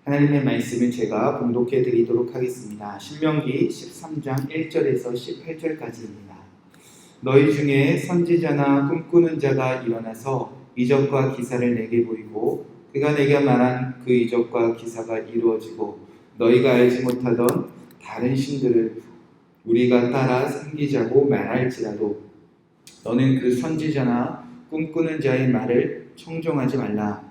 하나님의 말씀을 제가 봉독해 드리도록 하겠습니다. 신명기 13장 1절에서 18절까지입니다. 너희 중에 선지자나 꿈꾸는 자가 일어나서 이적과 기사를 내게 보이고 그가 내게 말한 그 이적과 기사가 이루어지고 너희가 알지 못하던 다른 신들을 우리가 따라 섬기자고 말할지라도 너는 그 선지자나 꿈꾸는 자의 말을 청종하지 말라.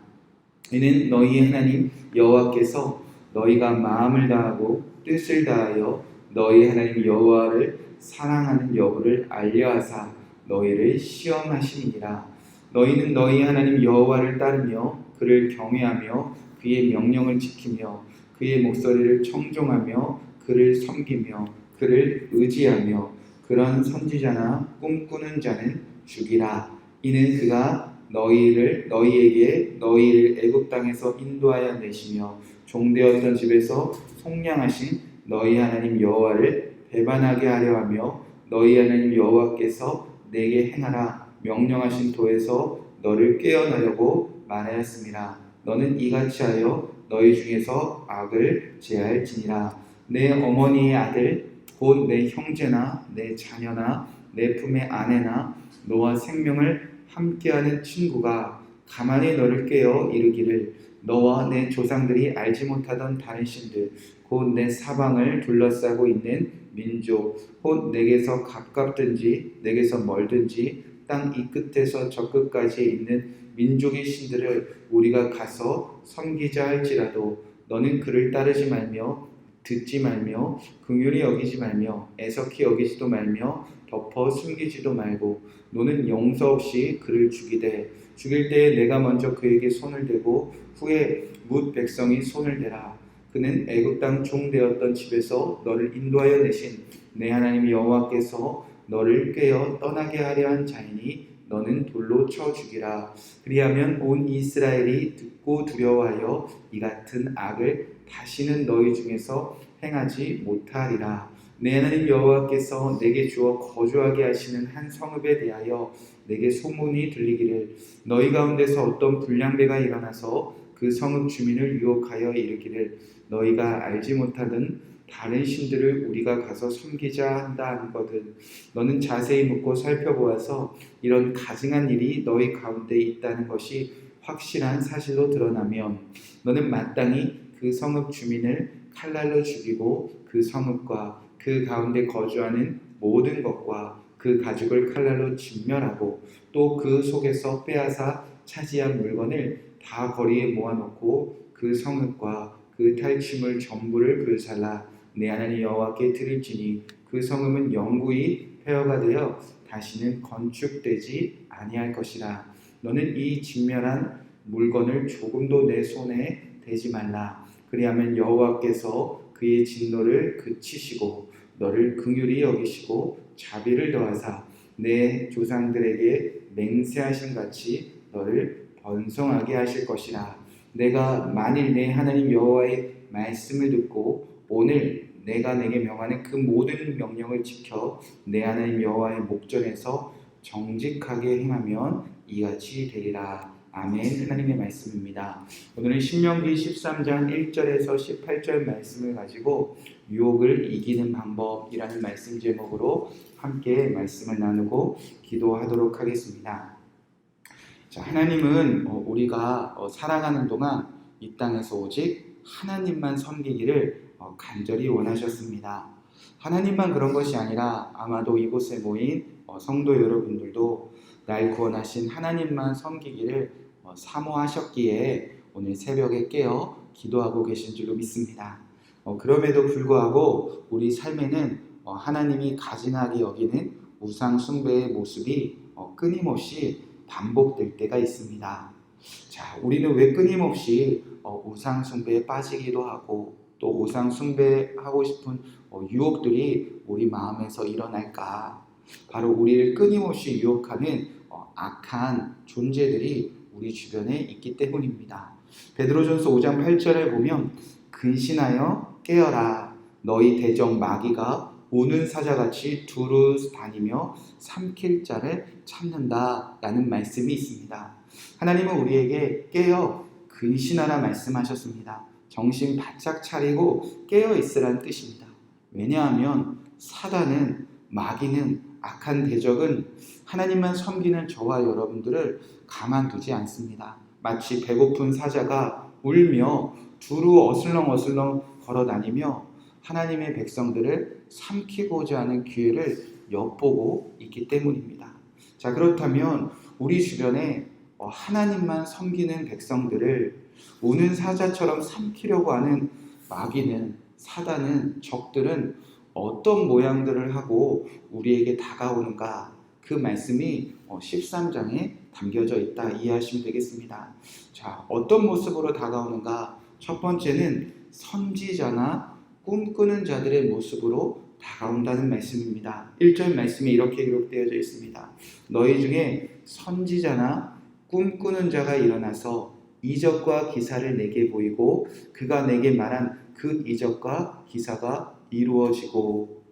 이는 너희의 하나님 여호와께서 너희가 마음을 다하고 뜻을 다하여 너희 하나님 여호와를 사랑하는 여부를 알려하사 너희를 시험하심이니라. 너희는 너희 하나님 여호와를 따르며 그를 경외하며 그의 명령을 지키며 그의 목소리를 청종하며 그를 섬기며 그를 의지하며 그런 선지자나 꿈꾸는 자는 죽이라. 이는 그가 너희에게 너희를 애굽 땅에서 인도하여 내시며 종되었던 집에서 속량하신 너희 하나님 여호와를 배반하게 하려 하며 너희 하나님 여호와께서 내게 행하라 명령하신 도에서 너를 깨어나려고 말하였음이라. 너는 이같이 하여 너희 중에서 악을 제할지니라. 내 어머니의 아들 곧 내 형제나 내 자녀나 내 품의 아내나 너와 생명을 함께하는 친구가 가만히 너를 깨어 이르기를 너와 내 조상들이 알지 못하던 다른 신들 곧 내 사방을 둘러싸고 있는 민족 곧 내게서 가깝든지 내게서 멀든지 땅 이 끝에서 저 끝까지 있는 민족의 신들을 우리가 가서 섬기자 할지라도 너는 그를 따르지 말며 듣지 말며 긍휼히 여기지 말며 애석히 여기지도 말며 덮어 숨기지도 말고 너는 용서 없이 그를 죽일 때에 내가 먼저 그에게 손을 대고 후에 뭇 백성이 손을 대라. 그는 애굽 땅 종되었던 집에서 너를 인도하여 내신 내 하나님 여호와께서 너를 꿰어 떠나게 하려 한 자이니 너는 돌로 쳐 죽이라. 그리하면 온 이스라엘이 듣고 두려워하여 이 같은 악을 다시는 너희 중에서 행하지 못하리라. 내 하나님 여호와께서 내게 주어 거주하게 하시는 한 성읍에 대하여 내게 소문이 들리기를 너희 가운데서 어떤 불량배가 일어나서 그 성읍 주민을 유혹하여 이르기를 너희가 알지 못하던 다른 신들을 우리가 가서 섬기자 한다 하거든 너는 자세히 묻고 살펴보아서 이런 가증한 일이 너희 가운데 있다는 것이 확실한 사실로 드러나면 너는 마땅히 그 성읍 주민을 칼날로 죽이고 그 성읍과 그 가운데 거주하는 모든 것과 그 가죽을 칼날로 진멸하고 또 그 속에서 빼앗아 차지한 물건을 다 거리에 모아놓고 그 성읍과 그 탈취물 전부를 불살라 내 하나님 여호와께 드릴지니 그 성읍은 영구히 폐허가 되어 다시는 건축되지 아니할 것이라. 너는 이 진멸한 물건을 조금도 내 손에 대지 말라. 그리하면 여호와께서 그의 진노를 그치시고 너를 긍휼히 여기시고 자비를 더하사 내 조상들에게 맹세하신 같이 너를 번성하게 하실 것이라. 내가 만일 내 하나님 여호와의 말씀을 듣고 오늘 내가 내게 명하는 그 모든 명령을 지켜 내 하나님 여호와의 목전에서 정직하게 행하면 이같이 되리라. 아멘. 하나님의 말씀입니다. 오늘은 신명기 13장 1절에서 18절 말씀을 가지고 유혹을 이기는 방법이라는 말씀 제목으로 함께 말씀을 나누고 기도하도록 하겠습니다. 자, 하나님은 우리가 살아가는 동안 이 땅에서 오직 하나님만 섬기기를 간절히 원하셨습니다. 하나님만 그런 것이 아니라 아마도 이곳에 모인 성도 여러분들도 날 구원하신 하나님만 섬기기를 사모하셨기에 오늘 새벽에 깨어 기도하고 계신 줄로 믿습니다. 그럼에도 불구하고 우리 삶에는 하나님이 가증하게 여기는 우상 숭배의 모습이 끊임없이 반복될 때가 있습니다. 자, 우리는 왜 끊임없이 우상 숭배에 빠지기도 하고 또 우상 숭배하고 싶은 유혹들이 우리 마음에서 일어날까? 바로 우리를 끊임없이 유혹하는 악한 존재들이 우리 주변에 있기 때문입니다. 베드로전서 5장 8절을 보면 근신하여 깨어라 너희 대적 마귀가 우는 사자같이 두루 다니며 삼킬 자를 찾는다 라는 말씀이 있습니다. 하나님은 우리에게 깨어 근신하라 말씀하셨습니다. 정신 바짝 차리고 깨어 있으라는 뜻입니다. 왜냐하면 사단은, 마귀는, 악한 대적은 하나님만 섬기는 저와 여러분들을 가만두지 않습니다. 마치 배고픈 사자가 울며 두루 어슬렁어슬렁 걸어다니며 하나님의 백성들을 삼키고자 하는 기회를 엿보고 있기 때문입니다. 자, 그렇다면 우리 주변에 하나님만 섬기는 백성들을 우는 사자처럼 삼키려고 하는 마귀는, 사단은, 적들은 어떤 모양들을 하고 우리에게 다가오는가, 그 말씀이 13장에 담겨져 있다 이해하시면 되겠습니다. 자, 어떤 모습으로 다가오는가? 첫 번째는 선지자나 꿈꾸는 자들의 모습으로 다가온다는 말씀입니다. 1절 말씀이 이렇게 기록되어져 있습니다. 너희 중에 선지자나 꿈꾸는 자가 일어나서 이적과 기사를 내게 보이고 그가 내게 말한 그 이적과 기사가 이루어지고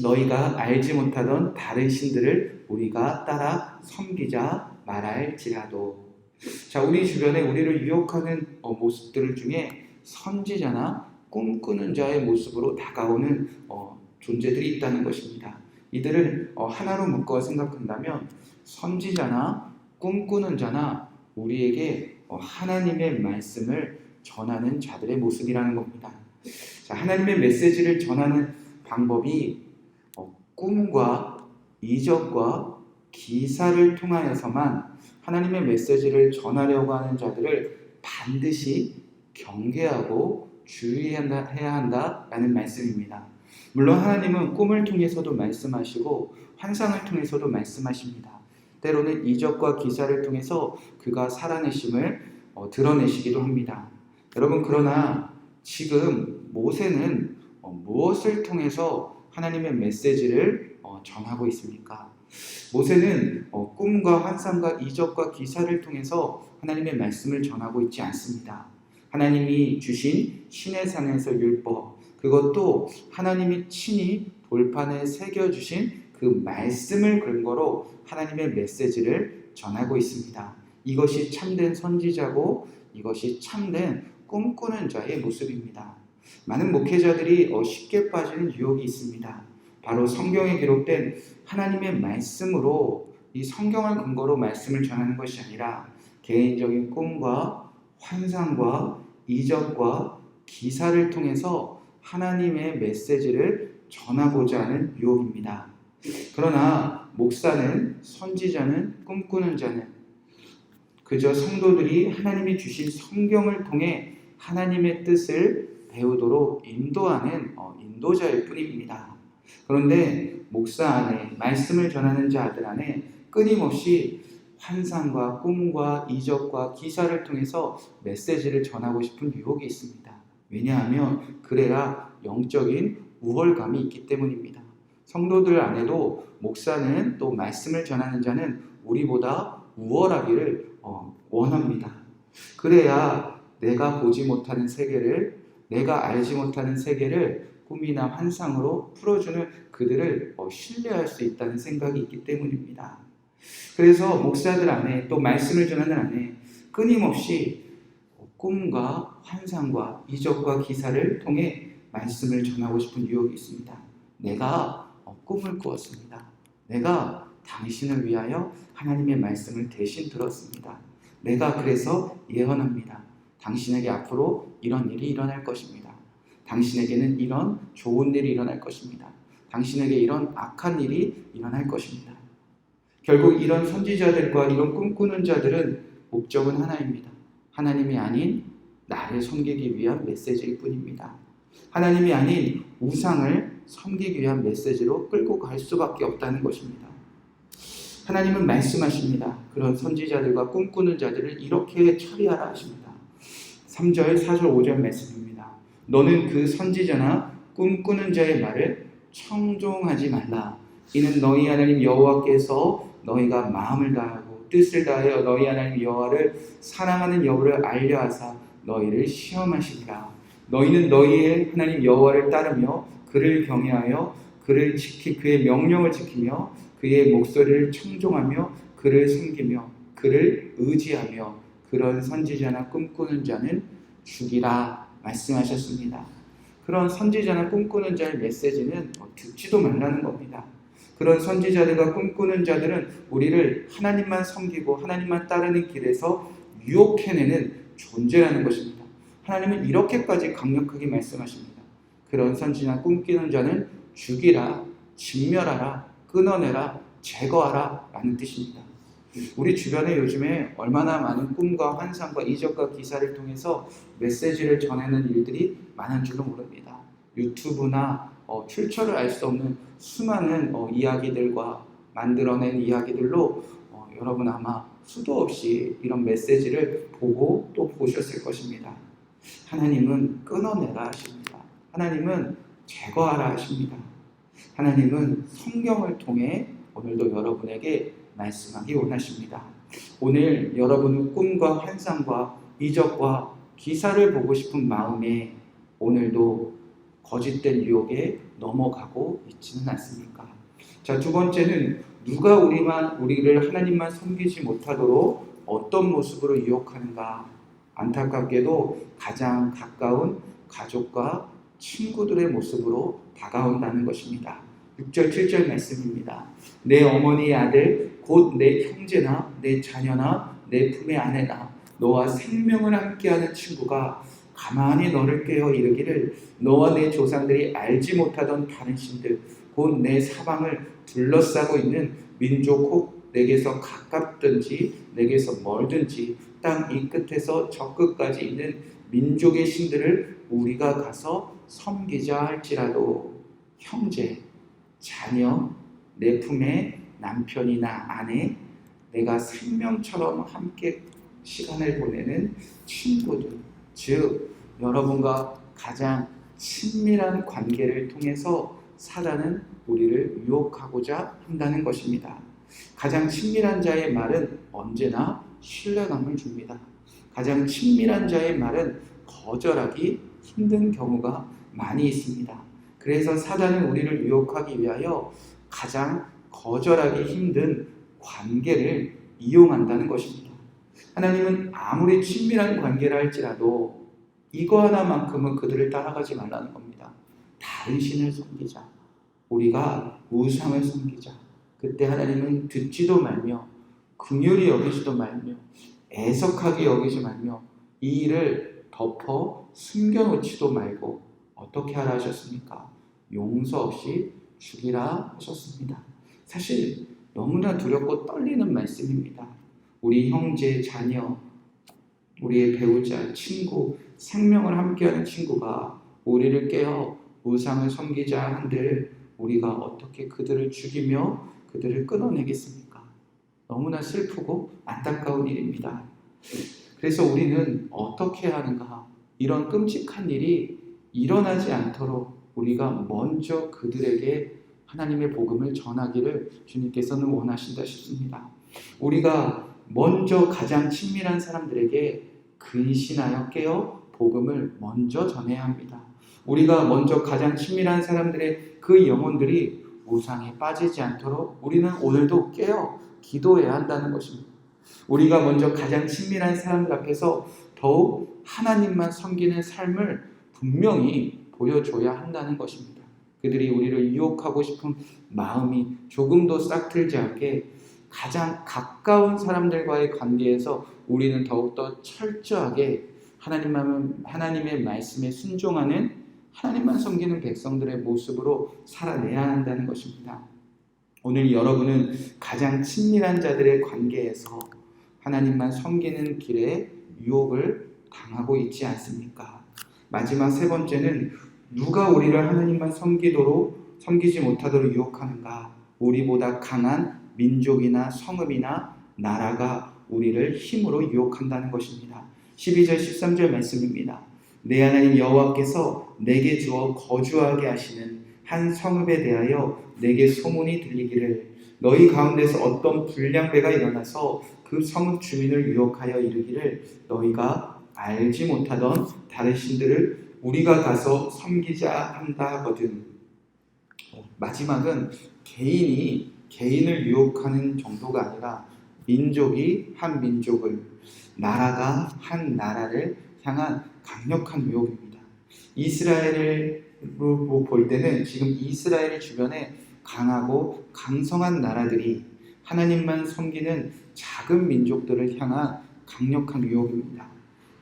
너희가 알지 못하던 다른 신들을 우리가 따라 섬기자 말할지라도. 자, 우리 주변에 우리를 유혹하는 모습들 중에 선지자나 꿈꾸는 자의 모습으로 다가오는 존재들이 있다는 것입니다. 이들을 하나로 묶어 생각한다면 선지자나 꿈꾸는 자나 우리에게 하나님의 말씀을 전하는 자들의 모습이라는 겁니다. 자, 하나님의 메시지를 전하는 방법이 꿈과 이적과 기사를 통하여서만 하나님의 메시지를 전하려고 하는 자들을 반드시 경계하고 주의해야 한다라는 말씀입니다. 물론 하나님은 꿈을 통해서도 말씀하시고 환상을 통해서도 말씀하십니다. 때로는 이적과 기사를 통해서 그가 살아내심을 드러내시기도 합니다. 여러분, 그러나 지금 모세는 무엇을 통해서 하나님의 메시지를 전하고 있습니까? 모세는 꿈과 환상과 이적과 기사를 통해서 하나님의 말씀을 전하고 있지 않습니다. 하나님이 주신 시내산에서 율법, 그것도 하나님이 친히 돌판에 새겨주신 그 말씀을 근거로 하나님의 메시지를 전하고 있습니다. 이것이 참된 선지자고 이것이 참된 꿈꾸는 자의 모습입니다. 많은 목회자들이 쉽게 빠지는 유혹이 있습니다. 바로 성경에 기록된 하나님의 말씀으로, 이 성경을 근거로 말씀을 전하는 것이 아니라 개인적인 꿈과 환상과 이적과 기사를 통해서 하나님의 메시지를 전하고자 하는 유혹입니다. 그러나 목사는, 선지자는, 꿈꾸는 자는 그저 성도들이 하나님이 주신 성경을 통해 하나님의 뜻을 배우도록 인도하는 인도자일 뿐입니다. 그런데 목사 안에, 말씀을 전하는 자들 안에 끊임없이 환상과 꿈과 이적과 기사를 통해서 메시지를 전하고 싶은 유혹이 있습니다. 왜냐하면 그래야 영적인 우월감이 있기 때문입니다. 성도들 안에도 목사는, 또 말씀을 전하는 자는 우리보다 우월하기를 원합니다. 그래야 내가 보지 못하는 세계를, 내가 알지 못하는 세계를 꿈이나 환상으로 풀어주는 그들을 신뢰할 수 있다는 생각이 있기 때문입니다. 그래서 목사들 안에, 또 말씀을 전하는 안에 끊임없이 꿈과 환상과 이적과 기사를 통해 말씀을 전하고 싶은 유혹이 있습니다. 내가 꿈을 꾸었습니다. 내가 당신을 위하여 하나님의 말씀을 대신 들었습니다. 내가 그래서 예언합니다. 당신에게 앞으로 이런 일이 일어날 것입니다. 당신에게는 이런 좋은 일이 일어날 것입니다. 당신에게 이런 악한 일이 일어날 것입니다. 결국 이런 선지자들과 이런 꿈꾸는 자들은 목적은 하나입니다. 하나님이 아닌 나를 섬기기 위한 메시지일 뿐입니다. 하나님이 아닌 우상을 섬기기 위한 메시지로 끌고 갈 수밖에 없다는 것입니다. 하나님은 말씀하십니다. 그런 선지자들과 꿈꾸는 자들을 이렇게 처리하라 하십니다. 3절, 4절, 5절 말씀입니다. 너는 그 선지자나 꿈꾸는 자의 말을 청종하지 말라. 이는 너희 하나님 여호와께서 너희가 마음을 다하고 뜻을 다하여 너희 하나님 여호와를 사랑하는 여부를 알려 하사 너희를 시험하시리라. 너희는 너희의 하나님 여호와를 따르며 그를 경외하여 그를 그의 명령을 지키며 그의 목소리를 청종하며 그를 섬기며 그를 의지하며 그런 선지자나 꿈꾸는 자는 죽이라 말씀하셨습니다. 그런 선지자나 꿈꾸는 자의 메시지는 듣지도 말라는 겁니다. 그런 선지자들과 꿈꾸는 자들은 우리를 하나님만 섬기고 하나님만 따르는 길에서 유혹해내는 존재라는 것입니다. 하나님은 이렇게까지 강력하게 말씀하십니다. 그런 선지자나 꿈꾸는 자는 죽이라, 진멸하라, 끊어내라, 제거하라 라는 뜻입니다. 우리 주변에 요즘에 얼마나 많은 꿈과 환상과 이적과 기사를 통해서 메시지를 전하는 일들이 많은 줄로 모릅니다. 유튜브나 출처를 알 수 없는 수많은 이야기들과 만들어낸 이야기들로 여러분 아마 수도 없이 이런 메시지를 보고 또 보셨을 것입니다. 하나님은 끊어내라 하십니다. 하나님은 제거하라 하십니다. 하나님은 성경을 통해 오늘도 여러분에게 말씀하기 원하십니다. 오늘 여러분의 꿈과 환상과 이적과 기사를 보고 싶은 마음에 오늘도 거짓된 유혹에 넘어가고 있지는 않습니까? 자, 두 번째는 누가 우리를 하나님만 섬기지 못하도록 어떤 모습으로 유혹하는가? 안타깝게도 가장 가까운 가족과 친구들의 모습으로 다가온다는 것입니다. 6절 7절 말씀입니다. 내 어머니의 아들 곧 내 형제나 내 자녀나 내 품의 아내나 너와 생명을 함께하는 친구가 가만히 너를 깨어 이르기를 너와 내 조상들이 알지 못하던 다른 신들 곧 내 사방을 둘러싸고 있는 민족 혹 내게서 가깝든지 내게서 멀든지 땅 이 끝에서 저 끝까지 있는 민족의 신들을 우리가 가서 섬기자 할지라도 형제, 자녀, 내 품에 남편이나 아내, 내가 생명처럼 함께 시간을 보내는 친구들, 즉 여러분과 가장 친밀한 관계를 통해서 사단은 우리를 유혹하고자 한다는 것입니다. 가장 친밀한 자의 말은 언제나 신뢰감을 줍니다. 가장 친밀한 자의 말은 거절하기 힘든 경우가 많이 있습니다. 그래서 사단은 우리를 유혹하기 위하여 가장 거절하기 힘든 관계를 이용한다는 것입니다. 하나님은 아무리 친밀한 관계를 할지라도 이거 하나만큼은 그들을 따라가지 말라는 겁니다. 다른 신을 섬기자. 우리가 우상을 섬기자. 그때 하나님은 듣지도 말며 긍휼히 여기지도 말며 애석하게 여기지 말며 이 일을 덮어 숨겨놓지도 말고 어떻게 하라 하셨습니까? 용서 없이 죽이라 하셨습니다. 사실 너무나 두렵고 떨리는 말씀입니다. 우리 형제, 자녀, 우리의 배우자, 친구, 생명을 함께하는 친구가 우리를 깨어 우상을 섬기자 한들 우리가 어떻게 그들을 죽이며 그들을 끊어내겠습니까? 너무나 슬프고 안타까운 일입니다. 그래서 우리는 어떻게 하는가? 이런 끔찍한 일이 일어나지 않도록 우리가 먼저 그들에게 하나님의 복음을 전하기를 주님께서는 원하신다 싶습니다. 우리가 먼저 가장 친밀한 사람들에게 근신하여 깨어 복음을 먼저 전해야 합니다. 우리가 먼저 가장 친밀한 사람들의 그 영혼들이 우상에 빠지지 않도록 우리는 오늘도 깨어 기도해야 한다는 것입니다. 우리가 먼저 가장 친밀한 사람들 앞에서 더욱 하나님만 섬기는 삶을 분명히 보여줘야 한다는 것입니다. 그들이 우리를 유혹하고 싶은 마음이 조금도 싹틀지 않게 가장 가까운 사람들과의 관계에서 우리는 더욱더 철저하게 하나님의 말씀에 순종하는 하나님만 섬기는 백성들의 모습으로 살아내야 한다는 것입니다. 오늘 여러분은 가장 친밀한 자들의 관계에서 하나님만 섬기는 길에 유혹을 당하고 있지 않습니까? 마지막 세 번째는 누가 우리를 하나님만 섬기지 못하도록 유혹하는가? 우리보다 강한 민족이나 성읍이나 나라가 우리를 힘으로 유혹한다는 것입니다. 12절 13절 말씀입니다. 내 하나님 여호와께서 내게 주어 거주하게 하시는 한 성읍에 대하여 내게 소문이 들리기를 너희 가운데서 어떤 불량배가 일어나서 그 성읍 주민을 유혹하여 이르기를 너희가 알지 못하던 다른 신들을 우리가 가서 섬기자 한다 하거든. 마지막은 개인이 개인을 유혹하는 정도가 아니라 민족이 한 민족을, 나라가 한 나라를 향한 강력한 유혹입니다. 이스라엘을 볼 때는 지금 이스라엘 주변에 강하고 강성한 나라들이 하나님만 섬기는 작은 민족들을 향한 강력한 유혹입니다.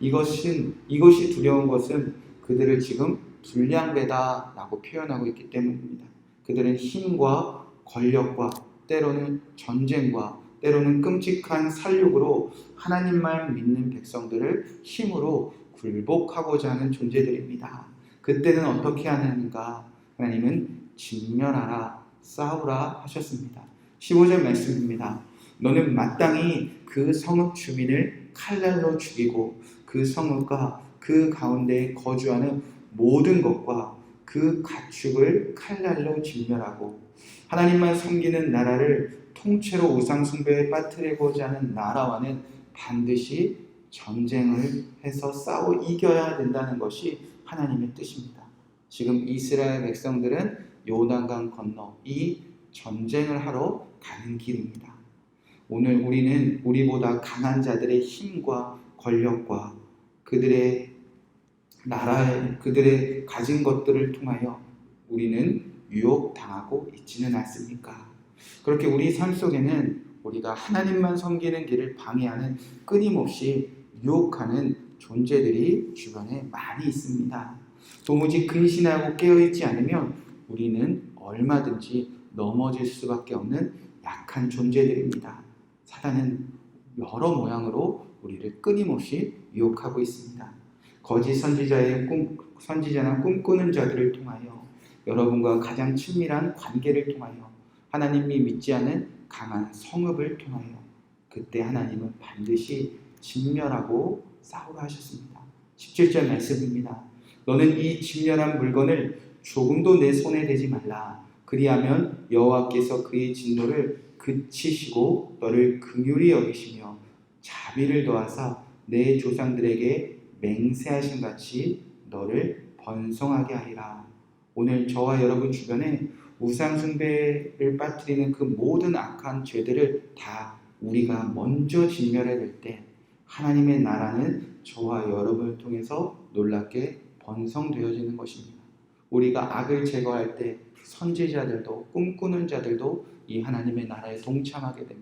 이것이 두려운 것은 그들을 지금 불량배다라고 표현하고 있기 때문입니다. 그들은 힘과 권력과 때로는 전쟁과 때로는 끔찍한 살육으로 하나님만 믿는 백성들을 힘으로 굴복하고자 하는 존재들입니다. 그때는 어떻게 하는가? 하나님은 진멸하라, 싸우라 하셨습니다. 15절 말씀입니다. 너는 마땅히 그 성읍 주민을 칼날로 죽이고 그 성읍과 그 가운데 거주하는 모든 것과 그 가축을 칼날로 진멸하고 하나님만 섬기는 나라를 통째로 우상 숭배에 빠뜨리고자 하는 나라와는 반드시 전쟁을 해서 싸워 이겨야 된다는 것이 하나님의 뜻입니다. 지금 이스라엘 백성들은 요단강 건너 이 전쟁을 하러 가는 길입니다. 오늘 우리는 우리보다 강한 자들의 힘과 권력과 그들의 가진 것들을 통하여 우리는 유혹당하고 있지는 않습니까? 그렇게 우리 삶 속에는 우리가 하나님만 섬기는 길을 방해하는 끊임없이 유혹하는 존재들이 주변에 많이 있습니다. 도무지 근신하고 깨어있지 않으면 우리는 얼마든지 넘어질 수밖에 없는 약한 존재들입니다. 사단은 여러 모양으로 우리를 끊임없이 유혹하고 있습니다. 거짓 선지자나 꿈꾸는 자들을 통하여 여러분과 가장 친밀한 관계를 통하여 하나님이 믿지 않은 강한 성읍을 통하여 그때 하나님은 반드시 진멸하고 싸우라 하셨습니다. 17절 말씀입니다. 너는 이 진멸한 물건을 조금도 내 손에 대지 말라. 그리하면 여호와께서 그의 진노를 그치시고 너를 긍휼히 여기시며 자비를 더하사 내 조상들에게 맹세하신 같이 너를 번성하게 하리라. 오늘 저와 여러분 주변에 우상 숭배를 빠뜨리는 그 모든 악한 죄들을 다 우리가 먼저 진멸해야 될 때 하나님의 나라는 저와 여러분을 통해서 놀랍게 번성되어지는 것입니다. 우리가 악을 제거할 때 선지자들도 꿈꾸는 자들도 이 하나님의 나라에 동참하게 되며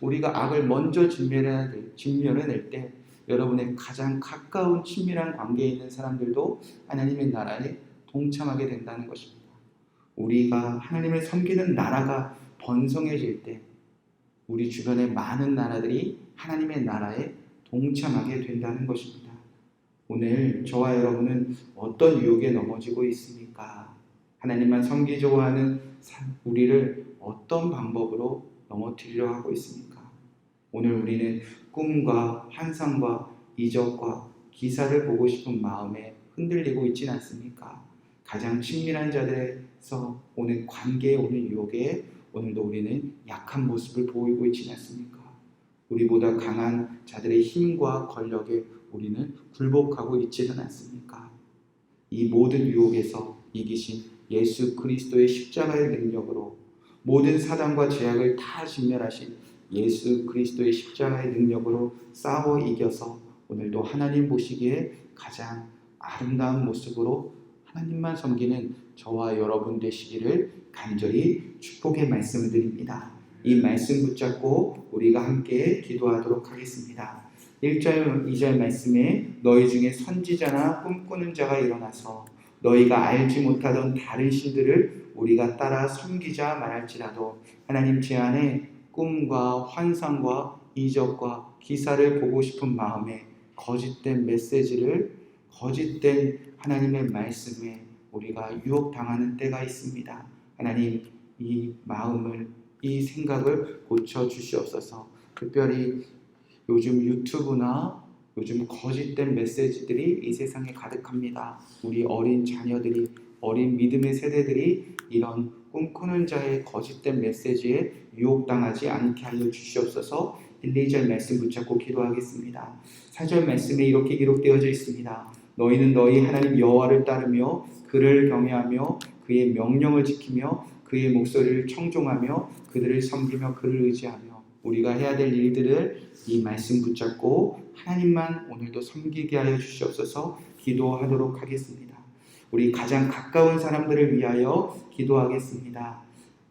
우리가 악을 먼저 진멸해낼 때 여러분의 가장 가까운 친밀한 관계에 있는 사람들도 하나님의 나라에 동참하게 된다는 것입니다. 우리가 하나님을 섬기는 나라가 번성해질 때 우리 주변의 많은 나라들이 하나님의 나라에 동참하게 된다는 것입니다. 오늘 저와 여러분은 어떤 유혹에 넘어지고 있습니까? 하나님만 섬기려고 하는 우리를 어떤 방법으로 넘어뜨리려 하고 있습니까? 오늘 우리는 꿈과 환상과 이적과 기사를 보고 싶은 마음에 흔들리고 있지는 않습니까? 가장 친밀한 자들에서 오는 관계에 오는 유혹에 오늘도 우리는 약한 모습을 보이고 있지는 않습니까? 우리보다 강한 자들의 힘과 권력에 우리는 굴복하고 있지는 않습니까? 이 모든 유혹에서 이기신 예수 그리스도의 십자가의 능력으로 모든 사단과 죄악을 다 진멸하신 예수 그리스도의 십자가의 능력으로 싸워 이겨서 오늘도 하나님 보시기에 가장 아름다운 모습으로 하나님만 섬기는 저와 여러분 되시기를 간절히 축복의 말씀을 드립니다. 이 말씀 붙잡고 우리가 함께 기도하도록 하겠습니다. 1절, 2절 말씀에 너희 중에 선지자나 꿈꾸는 자가 일어나서 너희가 알지 못하던 다른 신들을 우리가 따라 섬기자 말할지라도 하나님 제 안에 꿈과 환상과 이적과 기사를 보고 싶은 마음에 거짓된 메시지를 거짓된 하나님의 말씀에 우리가 유혹당하는 때가 있습니다. 하나님 이 마음을 이 생각을 고쳐 주시옵소서. 특별히 요즘 유튜브나 요즘 거짓된 메시지들이 이 세상에 가득합니다. 우리 어린 자녀들이 어린 믿음의 세대들이 이런 꿈꾸는 자의 거짓된 메시지에 유혹당하지 않게 하여 주시옵소서. 1, 2절 말씀 붙잡고 기도하겠습니다. 4절 말씀에 이렇게 기록되어져 있습니다. 너희는 너희 하나님 여호와를 따르며 그를 경외하며 그의 명령을 지키며 그의 목소리를 청종하며 그들을 섬기며 그를 의지하며 우리가 해야 될 일들을 이 말씀 붙잡고 하나님만 오늘도 섬기게 하여 주시옵소서. 기도하도록 하겠습니다. 우리 가장 가까운 사람들을 위하여 기도하겠습니다.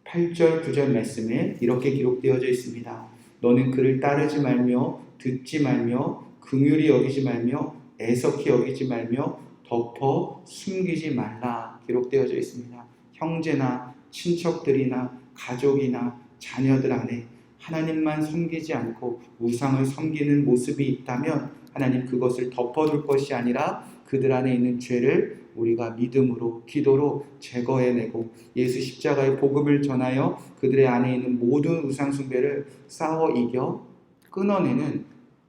8절 9절 말씀에 이렇게 기록되어져 있습니다. 너는 그를 따르지 말며 듣지 말며 긍휼히 여기지 말며 애석히 여기지 말며 덮어 숨기지 말라 기록되어져 있습니다. 형제나 친척들이나 가족이나 자녀들 안에 하나님만 섬기지 않고 우상을 섬기는 모습이 있다면 하나님 그것을 덮어둘 것이 아니라 그들 안에 있는 죄를 우리가 믿음으로 기도로 제거해내고 예수 십자가의 복음을 전하여 그들의 안에 있는 모든 우상 숭배를 싸워 이겨 끊어내는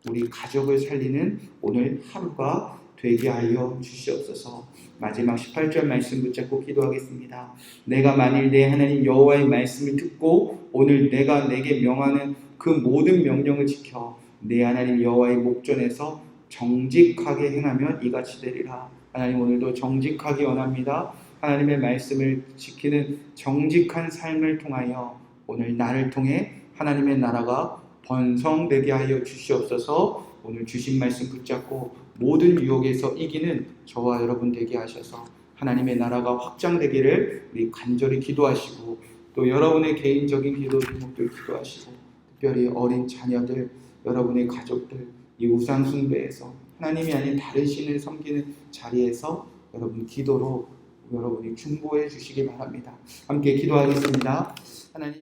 우리 가족을 살리는 오늘 하루가 되게 하여 주시옵소서. 마지막 18절 말씀 붙잡고 기도하겠습니다. 내가 만일 내 하나님 여호와의 말씀을 듣고 오늘 내가 내게 명하는 그 모든 명령을 지켜 내 하나님 여호와의 목전에서 정직하게 행하면 이같이 되리라. 하나님 오늘도 정직하기 원합니다. 하나님의 말씀을 지키는 정직한 삶을 통하여 오늘 나를 통해 하나님의 나라가 번성되게 하여 주시옵소서. 오늘 주신 말씀 붙잡고 모든 유혹에서 이기는 저와 여러분 되게 하셔서 하나님의 나라가 확장되기를 우리 간절히 기도하시고 또 여러분의 개인적인 기도 제목들 기도하시고 특별히 어린 자녀들, 여러분의 가족들 이 우상 숭배에서 하나님이 아닌 다른 신을 섬기는 자리에서 여러분 기도로 여러분이 중보해 주시기 바랍니다. 함께 기도하겠습니다. 하나님